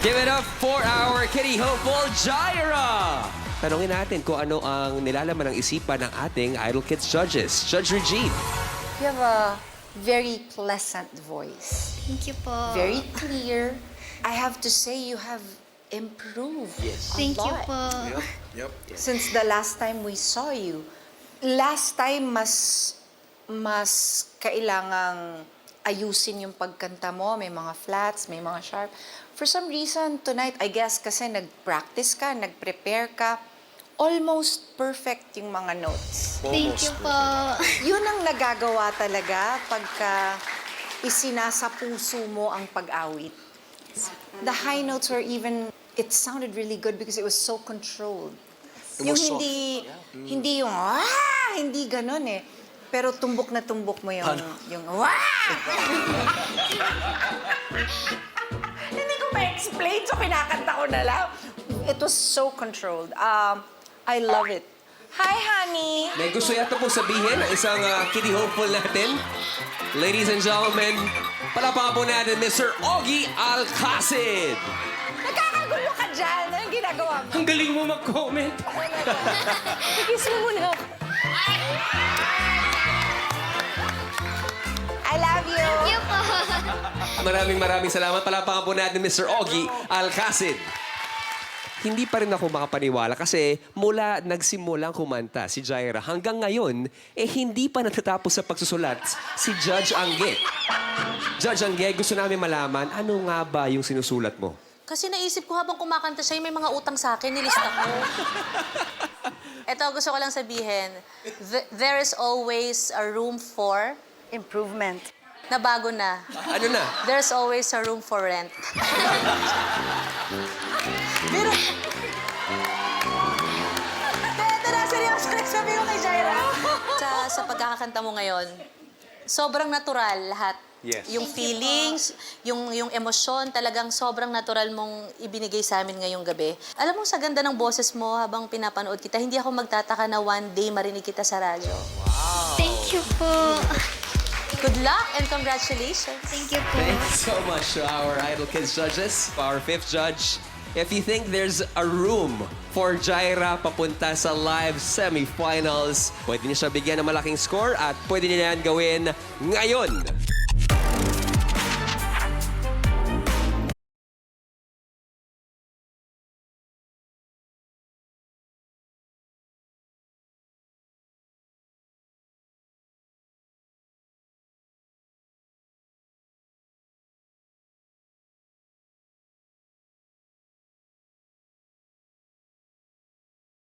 Give it up for our kitty hopeful, Jaira! Tanungin natin kung ano ang nilalaman ng isipan ng ating Idol Kids judges. Judge Regine. You have a very pleasant voice. Thank you po. Very clear. I have to say you have improved a Thank you lot po. since the last time we saw you. Last time, mas kailangang ayusin yung pagkanta mo. May mga flats, may mga sharp. For some reason, tonight, I guess kasi nag-practice ka, nag-prepare ka, almost perfect yung mga notes. Thank you po. Yun ang nagagawa talaga pagka isinasa puso mo ang pag-awit. The high notes were even, it sounded really good because it was so controlled. Yung hindi yung, hindi ganun eh. Pero tumbok na tumbok mo yung Hindi ko ma-explain, so kinakanta ko na lang. It was so controlled. I love it. Hi, honey! May gusto yata pong sabihin ng isang kitty hopeful natin. Ladies and gentlemen, palapakan po natin Mr. Ogie Alcacid. Nagkakagulo ka dyan. Ano yung ginagawa mo? Ang galing mo mag-comment. Kiss mo muna ako. I love you. Thank you po. Maraming salamat. Palapakan po natin Mr. Ogie Alcacid. Hindi pa rin ako makapaniwala kasi mula nagsimulang kumanta si Jaira hanggang ngayon, hindi pa natatapos sa pagsusulat si Judge Angge. Judge Angge, gusto namin malaman, ano nga ba yung sinusulat mo? Kasi naisip ko habang kumakanta siya, may mga utang sa akin, nilista ko. Ito, gusto ko lang sabihin, there is always a room for... Improvement. Na bago na. Ano na? There's always a room for rent. Pero... Ito na, seryoso nagsabi ko kay Jaira. Sa pagkakakanta mo ngayon, sobrang natural lahat. Yes. Yung feelings, yung emosyon, talagang sobrang natural mong ibinigay sa amin ngayong gabi. Alam mo, sa ganda ng boses mo habang pinapanood kita, hindi ako magtataka na one day marinig kita sa radyo. Thank you po. Good luck and congratulations. Thank you po. Thank you so much to our Idol Kids judges. Our fifth judge, if you think there's a room for Jaira papunta sa live semifinals, pwede niyo siya bigyan ng malaking score at pwede niya yan gawin ngayon.